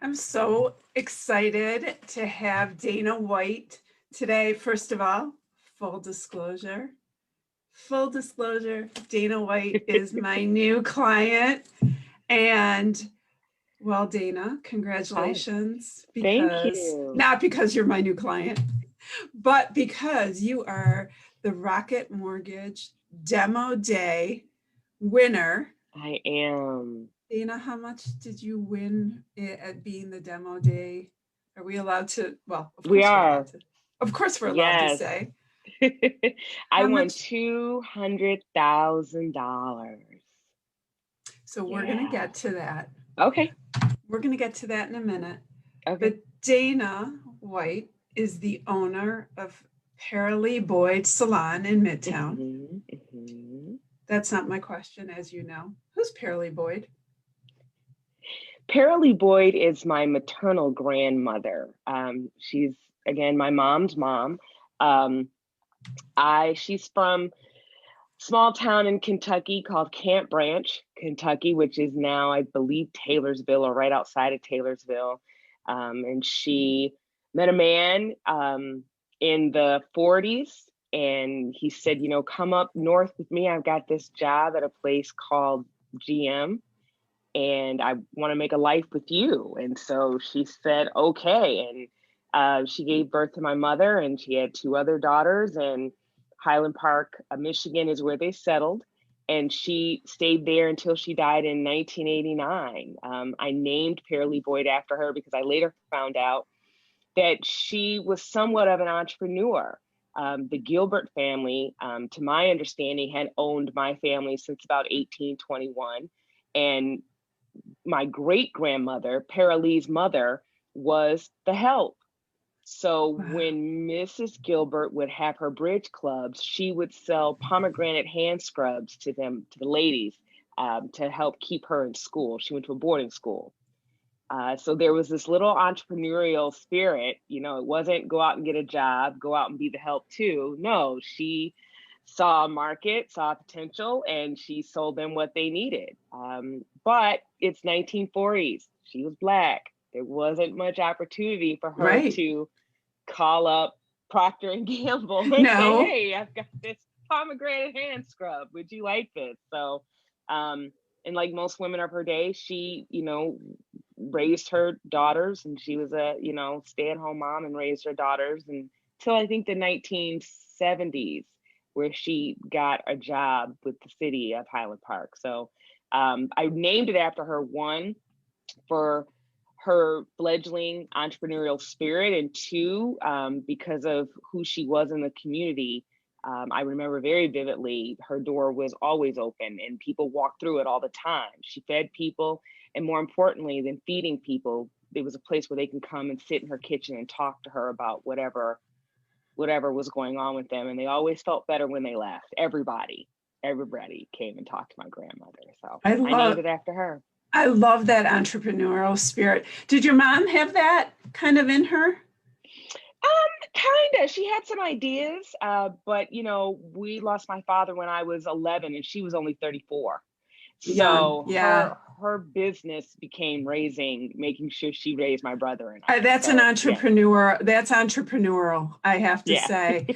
I'm so excited to have Dana White today. First of all, full disclosure. Full disclosure, Dana White is my new client. And well, Dana, Hi, congratulations, thank because you. not because you're my new client, but because you are the Rocket Mortgage Demo Day winner. I am. Dana, how much did you win at being the demo day? Are we allowed to? Well, of We course we're allowed are. to. Of course we're allowed to Yes. say. I How won much? $200,000. So we're going to Yeah. get to that. Okay. We're going to get to that in a minute. Okay. But Dana White is the owner of Paralee Boyd Salon in Midtown. hmm hmm That's not my question, as you know. Who's Paralee Boyd? Paralee Boyd is my maternal grandmother. She's again my mom's mom. Um, she's from small town in Kentucky called Camp Branch, Kentucky, which is now, I believe, Taylorsville or right outside of Taylorsville. And she met a man in the 40s. And he said, come up north with me. I've got this job at a place called GM and I want to make a life with you. And so she said, okay. And she gave birth to my mother, and she had two other daughters. And Highland Park, Michigan is where they settled. And she stayed there until she died in 1989. I named Paralee Boyd after her because I later found out that she was somewhat of an entrepreneur. The Gilbert family, to my understanding, had owned my family since about 1821. And my great grandmother, Paralee's mother, was the help. So Wow. when Mrs. Gilbert would have her bridge clubs, she would sell pomegranate hand scrubs to them, to the ladies, to help keep her in school. She went to a boarding school. So there was this little entrepreneurial spirit. It wasn't go out and get a job, go out and be the help too. No, she saw a market, saw potential, and she sold them what they needed. But it's 1940s. She was Black. There wasn't much opportunity for her Right. to call up Procter and Gamble and say, No. "Hey, I've got this pomegranate hand scrub. Would you like this?" So, and like most women of her day, she, raised her daughters, and she was a, stay-at-home mom and raised her daughters until I think the 1970s, where she got a job with the city of Highland Park. So I named it after her, one, for her fledgling entrepreneurial spirit, and two, because of who she was in the community. I remember very vividly her door was always open and people walked through it all the time. She fed people, and more importantly than feeding people, there was a place where they can come and sit in her kitchen and talk to her about whatever was going on with them. And they always felt better when they left. Everybody came and talked to my grandmother. So I I named love it after her. I love that entrepreneurial spirit. Did your mom have that kind of in her? Kinda. She had some ideas, but we lost my father when I was 11, and she was only 34. Young. So Yeah. her business became making sure she raised my brother and I. That's an So yeah, entrepreneur. That's entrepreneurial, I have to yeah, say.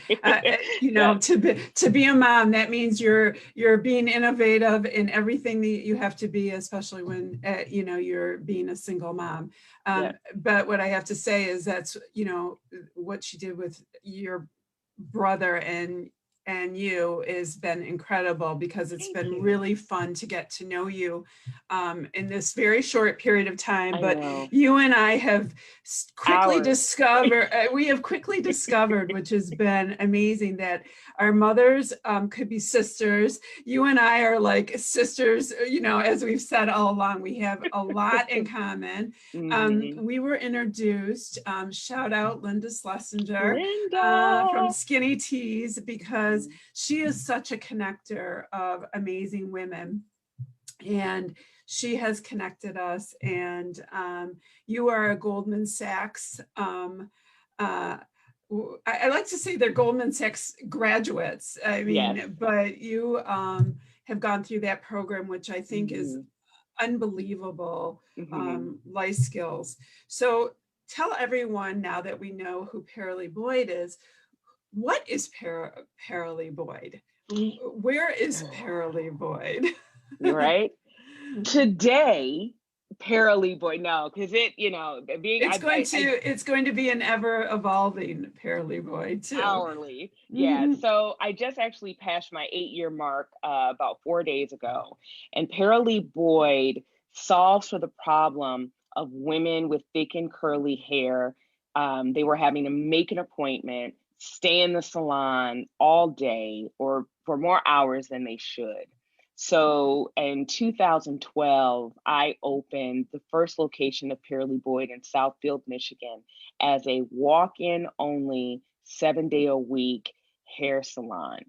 yeah, To be a mom, that means you're being innovative in everything that you have to be, especially when you're being a single mom. yeah. But what I have to say is that's what she did with your brother and you has been incredible, because it's Thank been you. really fun to get to know you in this very short period of time. I But know. you and I have quickly Hours. discovered, which has been amazing, that our mothers could be sisters. You and I are like sisters, as we've said all along. We have a lot in common. hmm We were introduced, shout out Linda Schlesinger, from Linda. Skinny Teas, because Mhm. she is such a connector of amazing women. And she has connected us. And you are a Goldman Sachs. Uh, I like to say they're Goldman Sachs graduates. I Yes. mean, but you have gone through that program, which I think is hmm unbelievable Hmm. life skills. So tell everyone, now that we know who Paralee Boyd is, what is Paralee Boyd? Where is Paralee Boyd? You're right. Today, Paralee Boyd, no, because it, being I It's going to be an ever evolving Paralee Boyd too. hourly. Yeah. Mm-hmm. So I just actually passed my 8 year mark about 4 days ago. And Paralee Boyd solves for the problem of women with thick and curly hair. They were having to make an appointment, stay in the salon all day or for more hours than they should. So in 2012, I opened the first location of Paralee Boyd in Southfield, Michigan, as a walk-in only 7 day a week hair salon.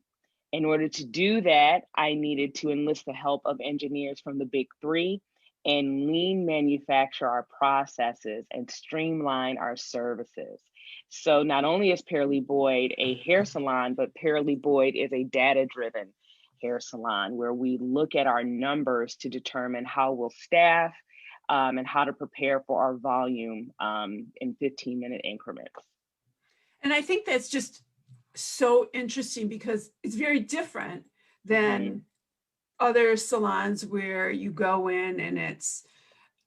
In order to do that, I needed to enlist the help of engineers from the big three and lean manufacture our processes and streamline our services. So not only is Paralee Boyd a hair salon, but Paralee Boyd is a data-driven hair salon where we look at our numbers to determine how we'll staff and how to prepare for our volume in 15-minute increments. And I think that's just so interesting because it's very different Mm-hmm. than other salons where you go in and it's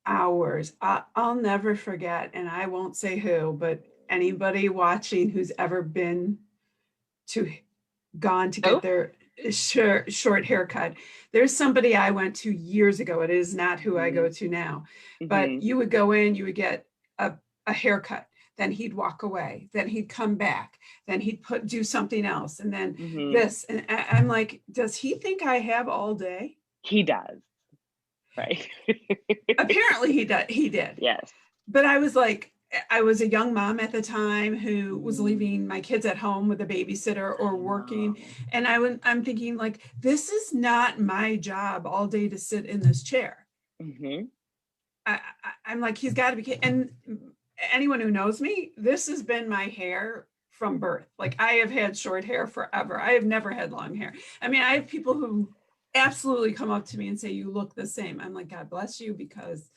hours. I'll never forget, and I won't say who, but anybody watching who's ever been to gone to get Oh. their short haircut. There's somebody I went to years ago. It is not who I Mm-hmm. go to now, but Mm-hmm. you would go in, you would get a haircut. Then he'd walk away. Then he'd come back. Then he'd do something else. And then Mm-hmm. this. And I'm like, does he think I have all day? He does, right? Apparently he did. Yes. But I was like, I was a young mom at the time who was Mm-hmm. leaving my kids at home with a babysitter or I working. know. And I'm thinking, like, this is not my job all day to sit in this chair. Mm-hmm. I'm like, he's got to be. And anyone who knows me, this has been my hair from birth. Like, I have had short hair forever. I have never had long hair. I mean, I have people who absolutely come up to me and say, you look the same. I'm like, God bless you, because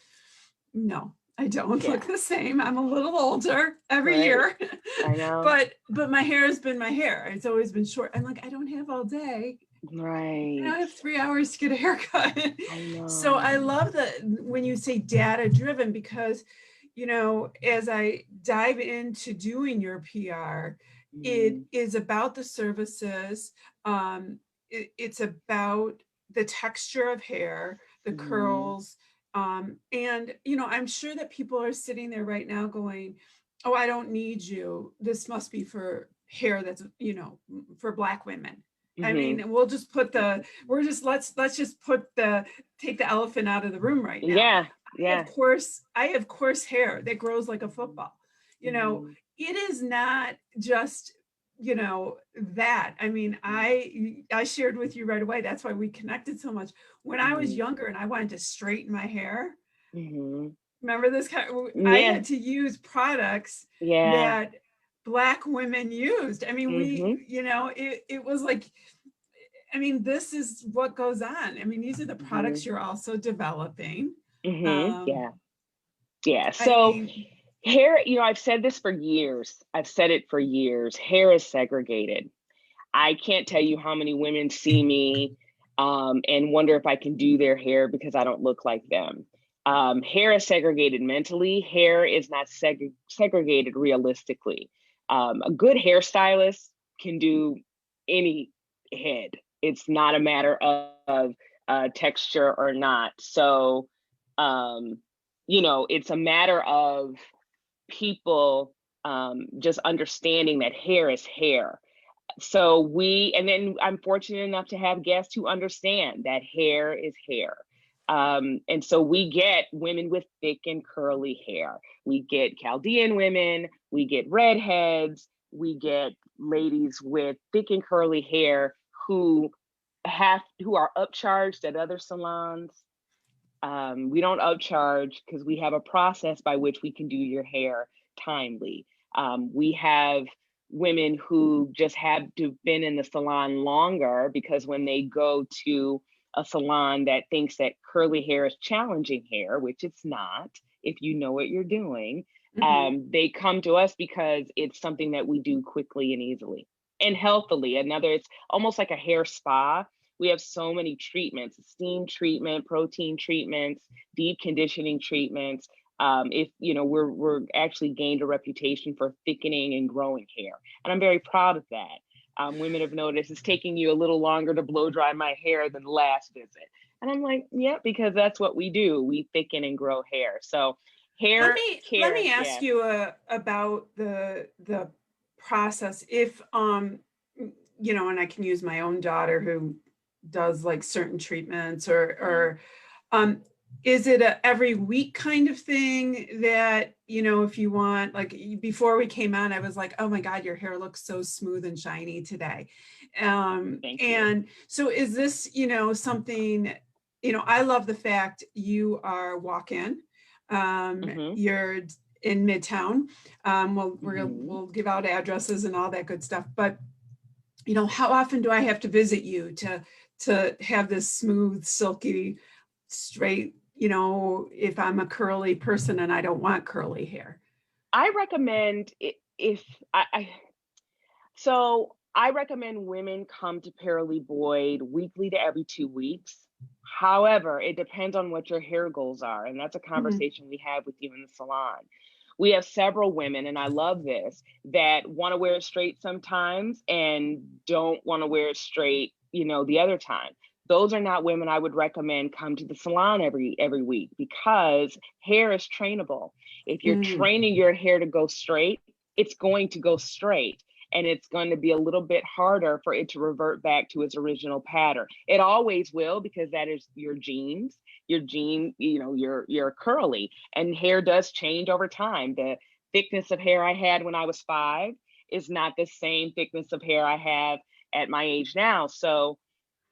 no, I don't Yeah. look the same. I'm a little older every Right. year. I know. but my hair has been my hair. It's always been short. I'm like, I don't have all day. I Right. have 3 hours to get a haircut. I So I know. love that when you say data driven, because as I dive into doing your PR, it Mm-hmm. is about the services. It's about the texture of hair, the Mm-hmm. curls. And I'm sure that people are sitting there right now going, oh, I don't need you. This must be for hair that's, for Black women. I Mm-hmm. mean, let's just take the elephant out of the room right now. Yeah. Yeah. I have coarse hair that grows like a football. You know, Mm-hmm. it is not just, that. I mean, I shared with you right away. That's why we connected so much. When I was Mm-hmm. younger and I wanted to straighten my hair, Mm-hmm. remember this I Yeah. had to use products Yeah. that Black women used. I mean, Mm-hmm. it was like, I mean, this is what goes on. I mean, these are the Mm-hmm. products you're also developing. Mm-hmm. Um, Yeah. Yeah. I So mean, hair, I've said this for years. I've said it for years. Hair is segregated. I can't tell you how many women see me and wonder if I can do their hair because I don't look like them. Hair is segregated mentally. Hair is not segregated realistically. A good hairstylist can do any head. It's not a matter of texture or not. So, um, it's a matter of people just understanding that hair is hair. So and then I'm fortunate enough to have guests who understand that hair is hair. And so we get women with thick and curly hair. We get Chaldean women, we get redheads, we get ladies with thick and curly hair who are upcharged at other salons. We don't upcharge because we have a process by which we can do your hair timely. We have women who just have to been in the salon longer because when they go to a salon that thinks that curly hair is challenging hair, which it's not, if you know what you're doing, Mhm. they come to us because it's something that we do quickly and easily and healthily. Another, it's almost like a hair spa. We have so many treatments: steam treatment, protein treatments, deep conditioning treatments. If you know, we're actually gained a reputation for thickening and growing hair, and I'm very proud of that. Women have noticed it's taking you a little longer to blow dry my hair than the last visit. And I'm like, yeah, because that's what we do. We thicken and grow hair. So Let hair me let care, me ask yeah. you about the process. If you know, and I can use my own daughter who does like certain treatments, or um, is it a every week kind of thing that, you know, if you want, like before we came on, I was like, oh my God, your hair looks so smooth and shiny today. Thank you. And so is this, you know, something, you know, I love the fact you are walk-in. Hmm. You're in Midtown. Hmm. We'll give out addresses and all that good stuff. But you know, how often do I have to visit you to have this smooth, silky, straight, you know, if I'm a curly person and I don't want curly hair? I recommend if so I recommend women come to Paralee Boyd weekly to every 2 weeks. However, it depends on what your hair goals are. And that's a Mhm. conversation we have with you in the salon. We have several women, and I love this, that want to wear it straight sometimes and don't want to wear it straight, you know, the other time. Those are not women I would recommend come to the salon every week, because hair is trainable. If you're Mm, training your hair to go straight, it's going to go straight, and it's going to be a little bit harder for it to revert back to its original pattern. It always will, because that is your genes. Your gene, you know, you're curly, and hair does change over time. The thickness of hair I had when I was 5 is not the same thickness of hair I have at my age now. So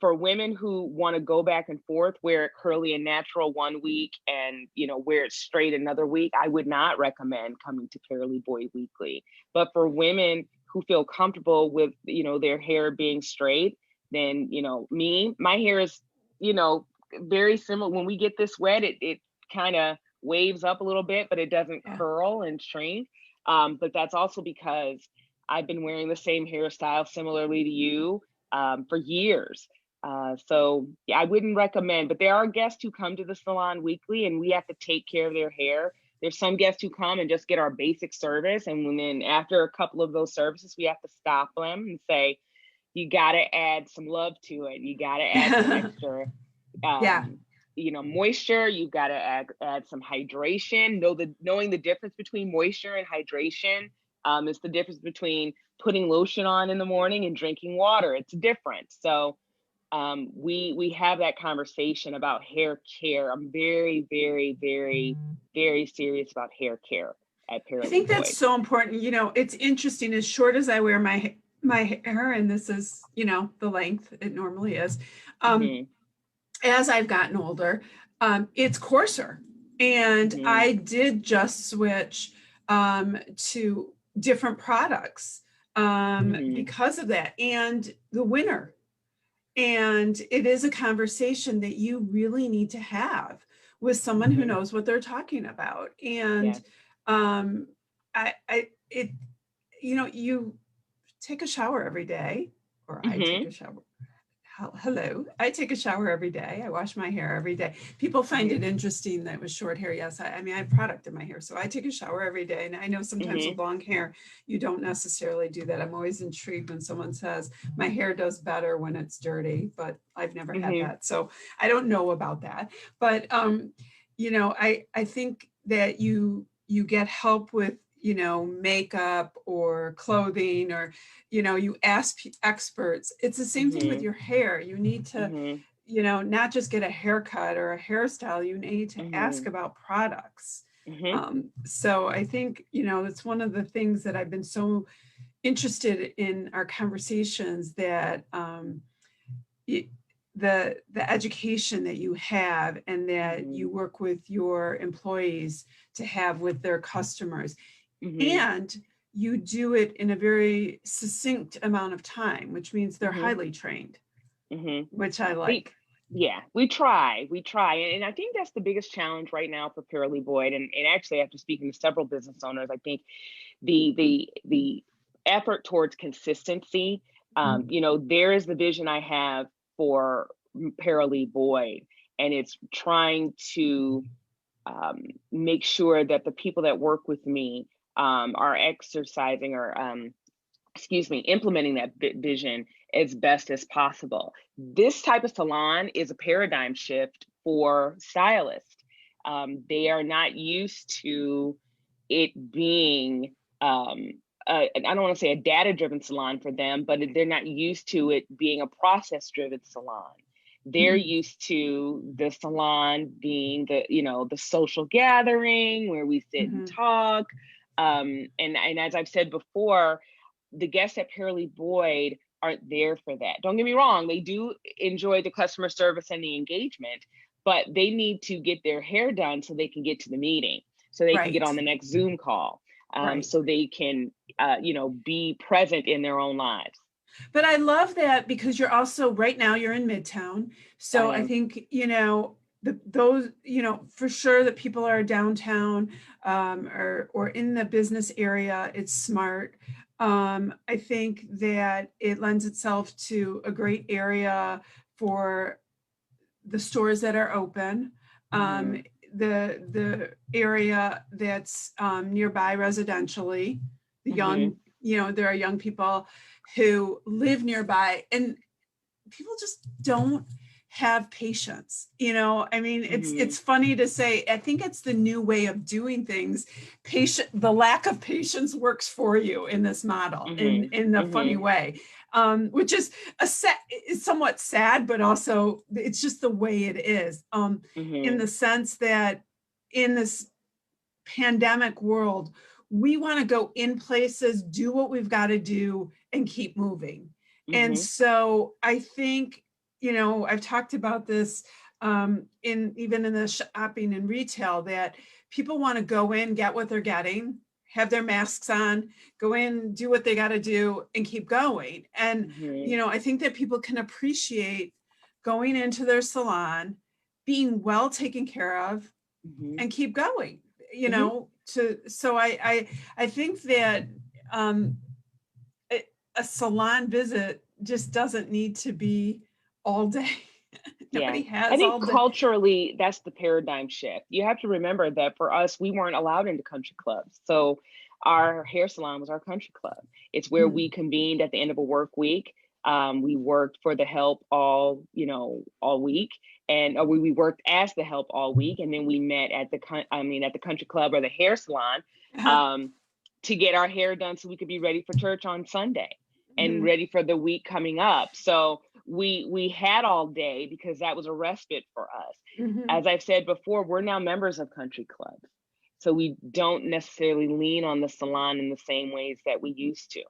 for women who want to go back and forth, wear it curly and natural 1 week and, you know, wear it straight another week, I would not recommend coming to Paralee Boyd weekly. But for women who feel comfortable with, you know, their hair being straight, then, you know, my hair is, you know, very similar. When we get this wet, it kind of waves up a little bit, but it doesn't yeah. curl and shrink. But that's also because I've been wearing the same hairstyle similarly to you for years. So yeah, I wouldn't recommend, but there are guests who come to the salon weekly and we have to take care of their hair. There's some guests who come and just get our basic service. And then after a couple of those services, we have to stop them and say, you got to add some love to it. You got to add some extra, Yeah. um, you know, moisture. You've got to add some hydration. Knowing the difference between moisture and hydration is the difference between putting lotion on in the morning and drinking water. It's different. So we have that conversation about hair care. I'm very, very, very, very serious about hair care at I Paralee think that's Boyd. so important. You know, it's interesting, as short as I wear my hair, and this is, you know, the length it normally is. Um, Hmm. as I've gotten older, it's coarser. And Hmm. I did just switch to different products Hmm. because of that, and the winter. And it is a conversation that you really need to have with someone who Hmm. knows what they're talking about. And Yeah. it, you know, you take a shower every day, or I take Hmm. a shower. Hello. I take a shower every day. I wash my hair every day. People find Hmm. it interesting that it was short hair. Yes, I mean, I have product in my hair. So I take a shower every day. And I know sometimes with Hmm. long hair, you don't necessarily do that. I'm always intrigued when someone says, my hair does better when it's dirty, but I've never had Hmm. that. So I don't know about that. But, you know, I think that you get help with, you know, makeup or clothing, or you know, you ask experts. It's the same thing with Hmm. your hair. You need to, Hmm. you know, not just get a haircut or a hairstyle. You need to ask Hmm. about products. Hmm. So I think, you know, it's one of the things that I've been so interested in our conversations, that it, the education that you have and that Hmm. you work with your employees to have with their customers, Hmm. and you do it in a very succinct amount of time, which means they're Hmm. highly trained, Hmm. which I See, like. Yeah, we try. And I think that's the biggest challenge right now for Paralee Boyd. And actually, after speaking to several business owners, I think the effort towards consistency, there is the vision I have for Paralee Boyd, and it's trying to make sure that the people that work with me are exercising or implementing that vision as best as possible. This type of salon is a paradigm shift for stylists. They are not used to it being, I don't want to say a data-driven salon for them, but they're not used to it being a process-driven salon. They're used to the salon being the social gathering where we sit and talk. And as I've said before, the guests at Paralee Boyd aren't there for that. Don't get me wrong, they do enjoy the customer service and the engagement, but they need to get their hair done so they can get to the meeting, so they can get on the next Zoom call, so they can, be present in their own lives. But I love that because you're also right now you're in Midtown. So I think, those, for sure that people are downtown or in the business area, it's smart. I think that it lends itself to a great area for the stores that are open. The area that's nearby residentially, the young, there are young people who live nearby, and people just don't have patience. It's funny to say, I think it's the new way of doing things. The lack of patience works for you in this model in a funny way, which is is somewhat sad, but also it's just the way it is, in the sense that in this pandemic world, we want to go in places, do what we've got to do, and keep moving. And so I think, I've talked about this even in the shopping and retail, that people want to go in, get what they're getting, have their masks on, go in, do what they got to do, and keep going. And, I think that people can appreciate going into their salon, being well taken care of, and keep going, so I think that a salon visit just doesn't need to be all day. Nobody has. I think culturally, that's the paradigm shift. You have to remember that for us, we weren't allowed into country clubs. So our hair salon was our country club. It's where we convened at the end of a work week. We worked for the help all week, and we worked as the help all week, and then we met at the country club or the hair salon to get our hair done so we could be ready for church on Sunday and ready for the week coming up. So we had all day because that was a respite for us. As I've said before, we're now members of country clubs, so we don't necessarily lean on the salon in the same ways that we used to.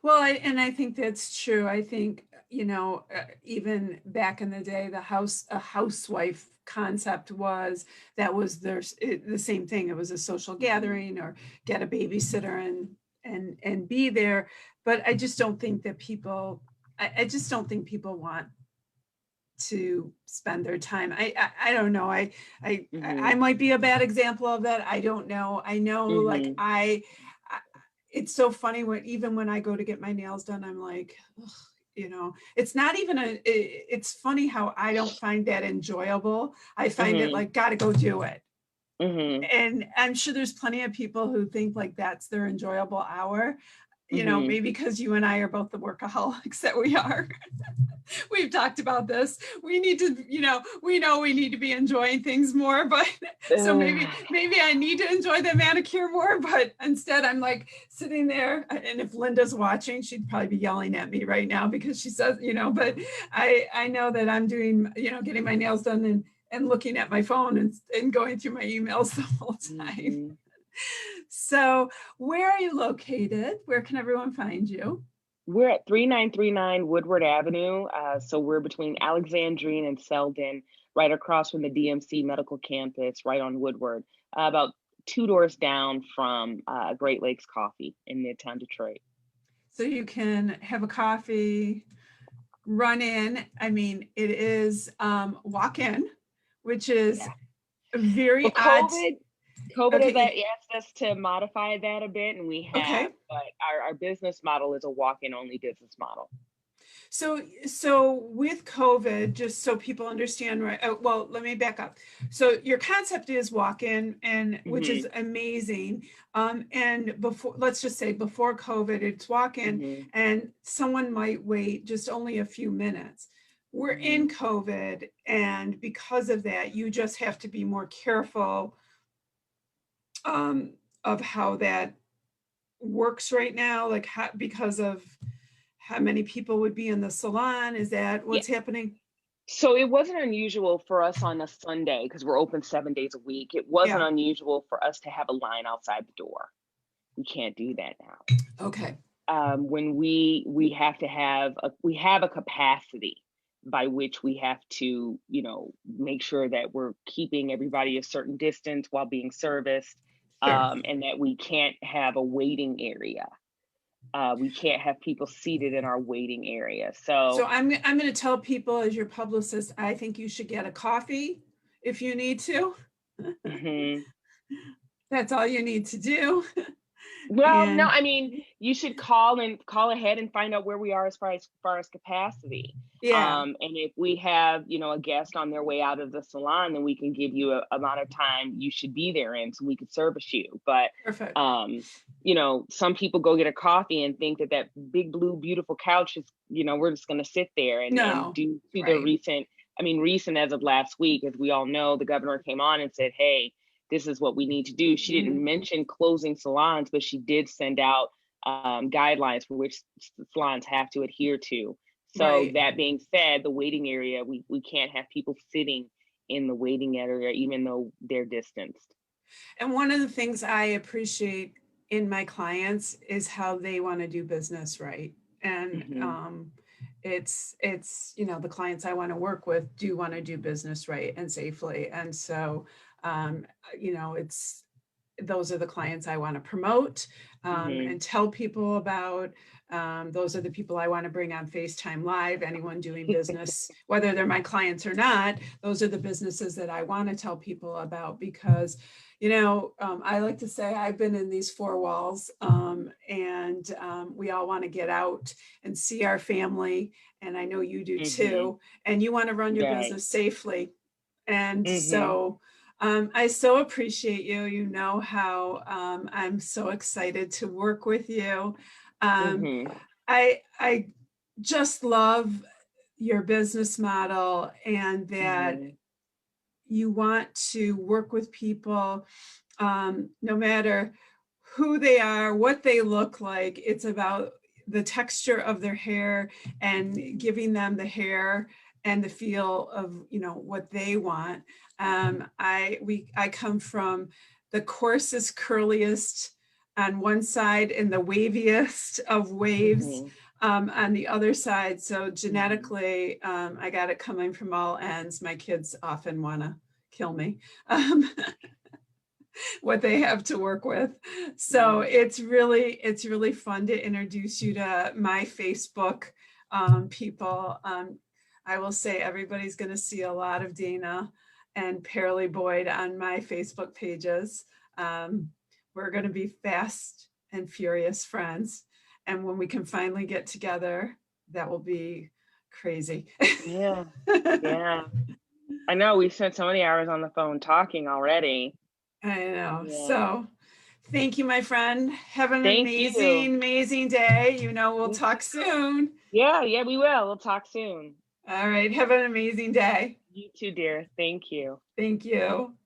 Well, I think that's true. I think, even back in the day, a housewife concept was the same thing. It was a social gathering or get a babysitter and be there. But I just don't think that people want to spend their time. I don't know. I might be a bad example of that. I don't know. I know, it's so funny when I go to get my nails done, I'm like, it's not even it's funny how I don't find that enjoyable. I find it like, gotta go do it. And I'm sure there's plenty of people who think like that's their enjoyable hour. Maybe because you and I are both the workaholics that we are. We've talked about this. We need to, we know we need to be enjoying things more, but so maybe I need to enjoy the manicure more, but instead I'm like sitting there, and if Linda's watching, she'd probably be yelling at me right now because she says, but I know that I'm doing, getting my nails done and looking at my phone and going through my emails the whole time. So where are you located? Where can everyone find you? We're at 3939 Woodward Avenue. So we're between Alexandrine and Selden, right across from the DMC Medical Campus, right on Woodward, about 2 doors down from Great Lakes Coffee in Midtown Detroit. So you can have a coffee, run in. I mean, it is walk in, which is Yeah. Well, very odd. COVID has Okay. asked us to modify that a bit, and we have, Okay. but our business model is a walk-in only business model. So with COVID, just so people understand, right? Well, let me back up. So your concept is walk-in, and which is amazing. And before, let's just say before COVID, it's walk-in, and someone might wait just only a few minutes. We're in COVID, and because of that, you just have to be more careful of how that works right now, like because of how many people would be in the salon. Is that Yeah. what's happening? So it wasn't unusual for us on a Sunday, because we're open 7 days a week. It wasn't Yeah. unusual for us to have a line outside the door. We can't do that now. Okay. When we have to have we have a capacity by which we have to, make sure that we're keeping everybody a certain distance while being serviced, Sure. and that we can't have a waiting area. We can't have people seated in our waiting area. So I'm going to tell people, as your publicist, I think you should get a coffee if you need to. That's all you need to do. Well, no, I mean, you should call ahead and find out where we are as far as capacity. Yeah. And if we have, a guest on their way out of the salon, then we can give you a amount of time you should be there in, so we could service you. But, Perfect. some people go get a coffee and think that big blue beautiful couch is, we're just going to sit there and due to the recent as of last week, as we all know, the governor came on and said, hey, this is what we need to do. She didn't mention closing salons, but she did send out guidelines for which salons have to adhere to. So that being said, the waiting area, we can't have people sitting in the waiting area, even though they're distanced. And one of the things I appreciate in my clients is how they want to do business right. And it's the clients I want to work with do want to do business right and safely. And so those are the clients I want to promote and tell people about. Those are the people I want to bring on FaceTime Live. Anyone doing business, whether they're my clients or not, those are the businesses that I want to tell people about, because I like to say I've been in these four walls, and we all want to get out and see our family. And I know you do too. And you want to run your business safely. And so I so appreciate you. You know how I'm so excited to work with you. I just love your business model, and that you want to work with people no matter who they are, what they look like. It's about the texture of their hair and giving them the hair and the feel of what they want. I come from the coarsest, curliest on one side and the waviest of waves on the other side. So genetically, I got it coming from all ends. My kids often want to kill me. What they have to work with. So it's really fun to introduce you to my Facebook people. I will say everybody's going to see a lot of Dana and Paralee Boyd on my Facebook pages. We're going to be fast and furious friends. And when we can finally get together, that will be crazy. Yeah. I know we spent so many hours on the phone talking already. I know. Yeah. So thank you, my friend. Have an amazing day. We'll talk soon. Yeah, we will. We'll talk soon. All right. Have an amazing day. You too, dear. Thank you. Thank you.